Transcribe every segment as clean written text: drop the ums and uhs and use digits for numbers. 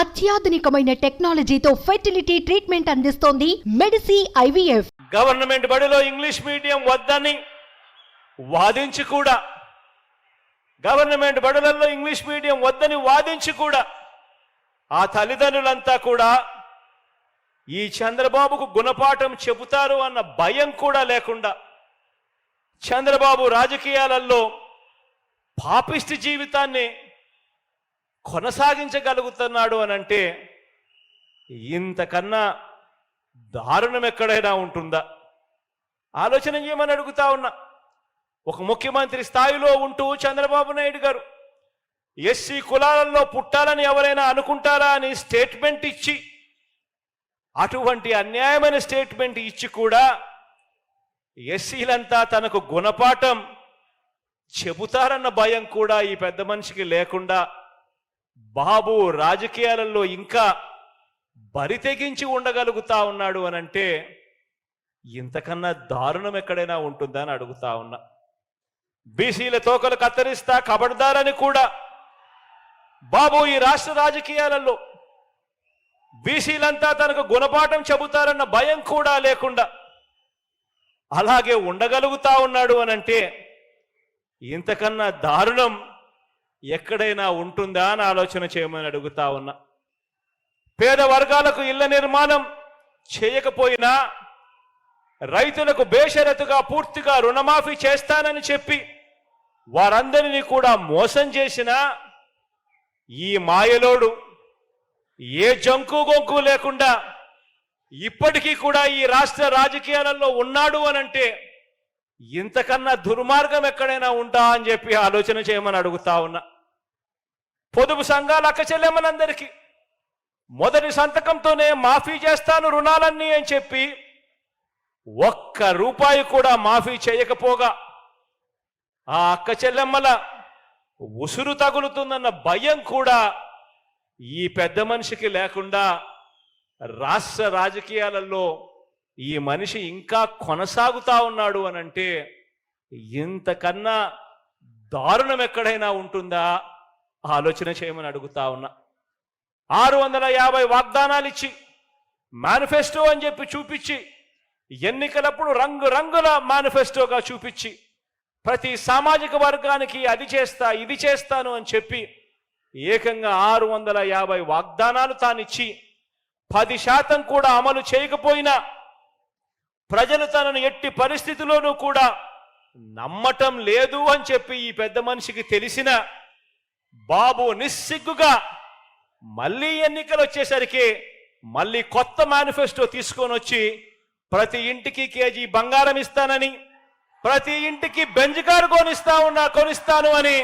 అత్యాధునికమైన టెక్నాలజీతో fertility treatment అందిస్తోంది Medici IVF. Government బడిలో ఇంగ్లీష్ మీడియం వద్దని వాదించి కూడా గవర్నమెంట్ బడులలో ఇంగ్లీష్ మీడియం వద్దని వాదించి కూడా ఆ తల్లిదండ్రులంతా కూడా ఈ చంద్రబాబుకు గుణపాఠం చెబుతారు అన్న భయం కూడా లేకుండా చంద్రబాబు రాజకీయాలలో పాపిష్టి జీవితాన్ని కొనసాగించగలుగుతున్నాడు అనంటే ఇంతకన్నా దారుణం ఎక్కడైనా ఉంటుందా? ఆలోచన చేయమని అడుగుతా ఉన్నా. ఒక ముఖ్యమంత్రి స్థాయిలో ఉంటూ చంద్రబాబు నాయుడు గారు ఎస్సీ కులాలలో పుట్టాలని ఎవరైనా అనుకుంటారా అని స్టేట్మెంట్ ఇచ్చి అటువంటి అన్యాయమైన స్టేట్మెంట్ ఇచ్చి కూడా ఎస్సీలంతా తనకు గుణపాఠం చెబుతారన్న భయం కూడా ఈ పెద్ద మనిషికి లేకుండా బాబు రాజకీయాలలో ఇంకా బరి తెగించి ఉండగలుగుతా ఉన్నాడు అనంటే ఇంతకన్నా దారుణం ఎక్కడైనా ఉంటుందా అని అడుగుతా ఉన్నా. బీసీల తోకలు కత్తిరిస్తా కబడ్దారని కూడా బాబు ఈ రాష్ట్ర రాజకీయాలలో బీసీలంతా తనకు గుణపాఠం చెబుతారన్న భయం కూడా లేకుండా అలాగే ఉండగలుగుతా ఉన్నాడు అనంటే ఇంతకన్నా దారుణం ఎక్కడైనా ఉంటుందా అని ఆలోచన చేయమని అడుగుతా ఉన్నా. పేద వర్గాలకు ఇళ్ల నిర్మాణం చేయకపోయినా రైతులకు బేషరతుగా పూర్తిగా రుణమాఫీ చేస్తానని చెప్పి వారందరినీ కూడా మోసం చేసిన ఈ మాయలోడు ఏ జంకు గొంకు లేకుండా ఇప్పటికీ కూడా ఈ రాష్ట్ర రాజకీయాలలో ఉన్నాడు అనంటే ఇంతకన్నా దుర్మార్గం ఎక్కడైనా ఉంటా అని చెప్పి ఆలోచన చేయమని అడుగుతా ఉన్నా. పొదుపు సంఘాల అక్క చెల్లెమ్మలందరికీ మొదటి సంతకంతోనే మాఫీ చేస్తాను రుణాలన్నీ అని చెప్పి ఒక్క రూపాయి కూడా మాఫీ చేయకపోగా ఆ అక్క చెల్లెమ్మల ఉసురు తగులుతుందన్న భయం కూడా ఈ పెద్ద మనిషికి లేకుండా రాష్ట్ర రాజకీయాలలో ఈ మనిషి ఇంకా కొనసాగుతా ఉన్నాడు అనంటే ఇంతకన్నా దారుణం ఎక్కడైనా ఉంటుందా ఆలోచన చేయమని అడుగుతా ఉన్నా. 650 వాగ్దానాలు ఇచ్చి మేనిఫెస్టో అని చెప్పి చూపించి ఎన్నికలప్పుడు రంగురంగుల మేనిఫెస్టోగా చూపించి ప్రతి సామాజిక వర్గానికి అది చేస్తా ఇది చేస్తాను అని చెప్పి ఏకంగా 650 వాగ్దానాలు తానిచ్చి 10% కూడా అమలు చేయకపోయినా ప్రజలు తనను ఎట్టి పరిస్థితిలోనూ కూడా నమ్మటం లేదు అని చెప్పి ఈ పెద్ద మనిషికి తెలిసిన బాబు నిస్సిగ్గుగా మళ్ళీ ఎన్నికలు వచ్చేసరికి మళ్ళీ కొత్త మేనిఫెస్టో తీసుకొని వచ్చి ప్రతి ఇంటికి కేజీ బంగారం ఇస్తానని ప్రతి ఇంటికి బెంజ్ కారు కొనిస్తాను అని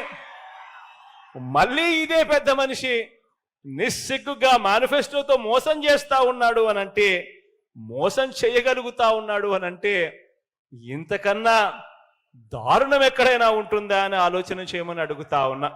మళ్ళీ ఇదే పెద్ద మనిషి నిస్సిగ్గుగా మేనిఫెస్టోతో మోసం చేస్తా ఉన్నాడు అనంటే మోసం చేయగలుగుతా ఉన్నాడు అనంటే ఇంతకన్నా దారుణం ఎక్కడైనా ఉంటుందా అని ఆలోచన చేయమని అడుగుతా ఉన్నా.